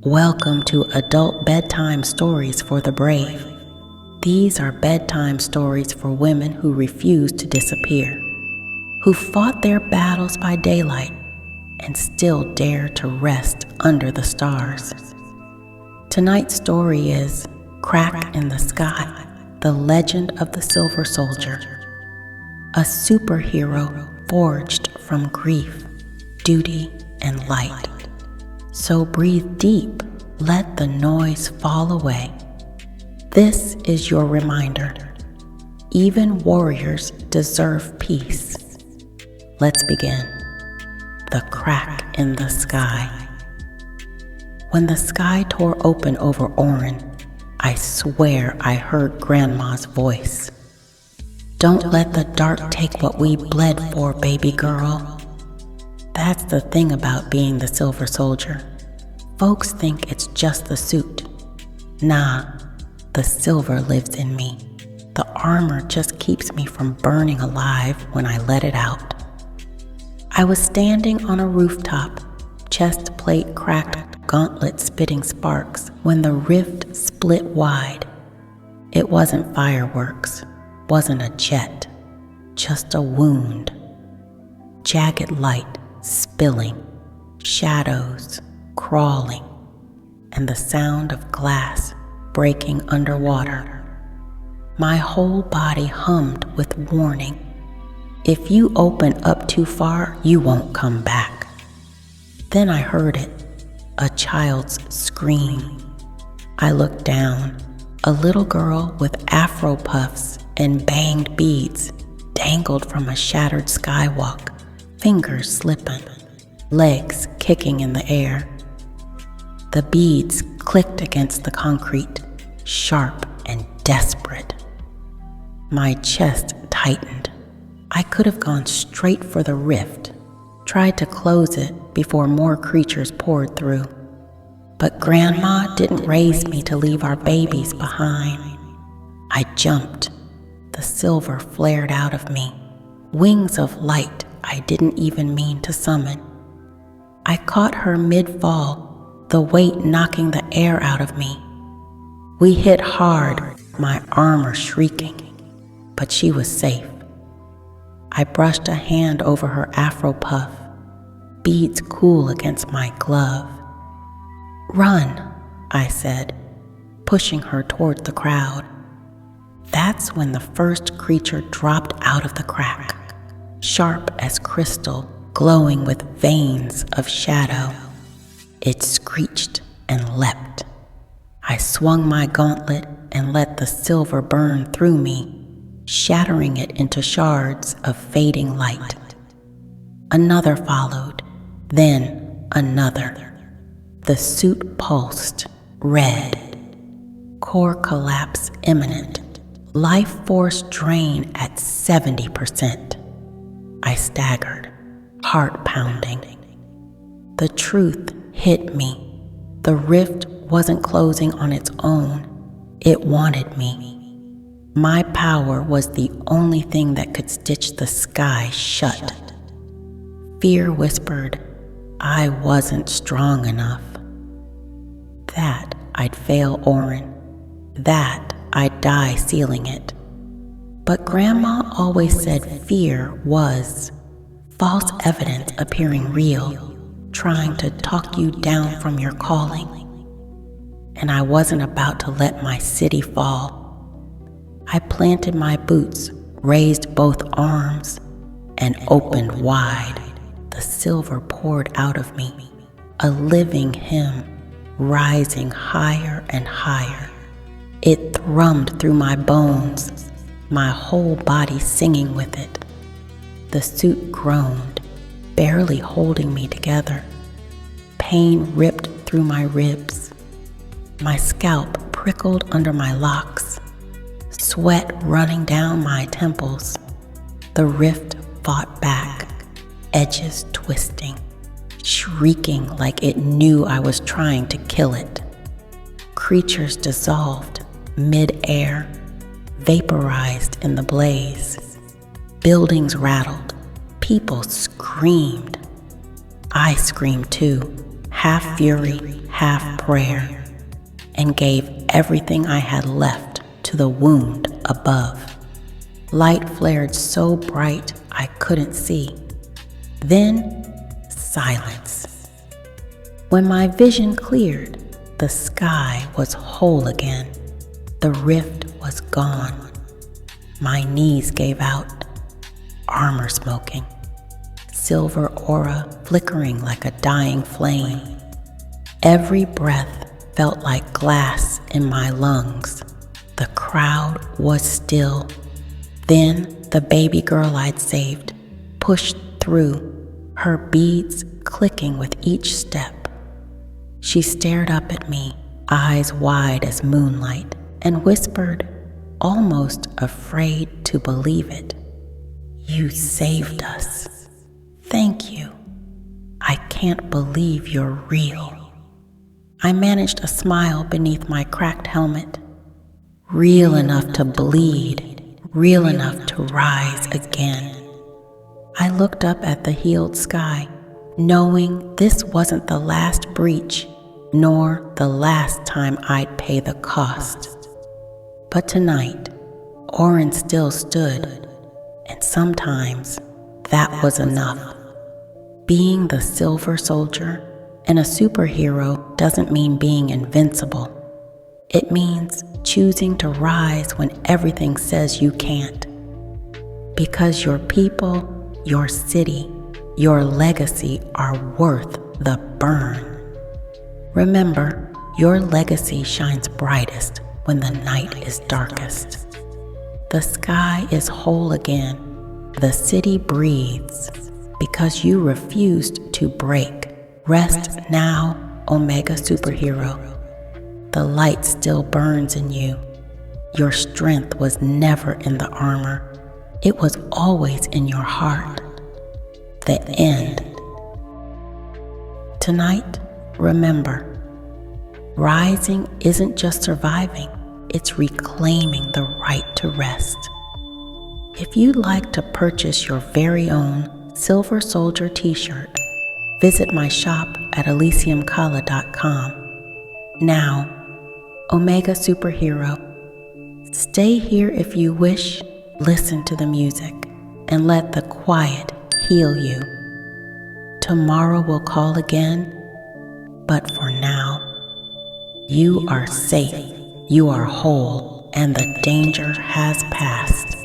Welcome to Adult Bedtime Stories for the Brave. These are bedtime stories for women who refuse to disappear, who fought their battles by daylight and still dare to rest under the stars. Tonight's story is Crack in the Sky, the Legend of the Silver Soldier, a superhero forged from grief, duty, and light. So breathe deep, let the noise fall away. This is your reminder. Even warriors deserve peace. Let's begin. The Crack in the Sky. When the sky tore open over Orin, I swear I heard Grandma's voice. Don't let the dark take what we bled for, baby girl. That's the thing about being the Silver Soldier. Folks think it's just the suit. Nah, the silver lives in me. The armor just keeps me from burning alive when I let it out. I was standing on a rooftop, chest plate cracked, gauntlet spitting sparks, when the rift split wide. It wasn't fireworks, wasn't a jet, just a wound. Jagged light spilling, shadows crawling, and the sound of glass breaking underwater. My whole body hummed with warning. If you open up too far, you won't come back. Then I heard it, a child's scream. I looked down. A little girl with afro puffs and banged beads dangled from a shattered skywalk, fingers slipping, legs kicking in the air. The beads clicked against the concrete, sharp and desperate. My chest tightened. I could have gone straight for the rift, tried to close it before more creatures poured through. But Grandma didn't raise me to leave our babies behind. I jumped. The silver flared out of me, wings of light I didn't even mean to summon. I caught her mid-fall, the weight knocking the air out of me. We hit hard, my armor shrieking, but she was safe. I brushed a hand over her afro puff, beads cool against my glove. Run, I said, pushing her toward the crowd. That's when the first creature dropped out of the crack, sharp as crystal, glowing with veins of shadow. It screeched and leapt. I swung my gauntlet and let the silver burn through me, shattering it into shards of fading light. Another followed, then another. The suit pulsed, red. Core collapse imminent. Life force drain at 70%. I staggered, heart pounding. The truth hit me. The rift wasn't closing on its own. It wanted me. My power was the only thing that could stitch the sky shut. Fear whispered, I wasn't strong enough. That I'd fail Orin. That I'd die sealing it. But Grandma always said fear was false evidence appearing real, trying to talk you down from your calling. And I wasn't about to let my city fall. I planted my boots, raised both arms, and opened wide. The silver poured out of me, a living hymn, rising higher and higher. It thrummed through my bones, my whole body singing with it. The suit groaned, barely holding me together. Pain ripped through my ribs. My scalp prickled under my locks, sweat running down my temples. The rift fought back, edges twisting, shrieking like it knew I was trying to kill it. Creatures dissolved mid-air, vaporized in the blaze. Buildings rattled, people screamed. I screamed too, half fury, half prayer, and gave everything I had left to the wound above. Light flared so bright I couldn't see. Then, silence. When my vision cleared, the sky was whole again. The rift was gone. My knees gave out, armor smoking, silver aura flickering like a dying flame. Every breath felt like glass in my lungs. The crowd was still. Then the baby girl I'd saved pushed through, her beads clicking with each step. She stared up at me, eyes wide as moonlight, and whispered, almost afraid to believe it, "You saved us. Thank you. I can't believe you're real." I managed a smile beneath my cracked helmet. Real enough to bleed, real enough to rise again. I looked up at the healed sky, knowing this wasn't the last breach, nor the last time I'd pay the cost. But tonight, Oren still stood, and sometimes that was enough. Being the Silver Soldier and a superhero doesn't mean being invincible. It means choosing to rise when everything says you can't. Because your people, your city, your legacy are worth the burn. Remember, your legacy shines brightest when the night is darkest. The sky is whole again. The city breathes because you refused to break. Rest now, Omega Superhero. The light still burns in you. Your strength was never in the armor. It was always in your heart. The end. Tonight, remember, rising isn't just surviving, it's reclaiming the right to rest. If you'd like to purchase your very own Silver Soldier t-shirt, visit my shop at elysiumkala.com. Now, Omega Superhero, stay here if you wish, listen to the music, and let the quiet heal you. Tomorrow will call again, but for now, you are safe, you are whole, and the danger has passed.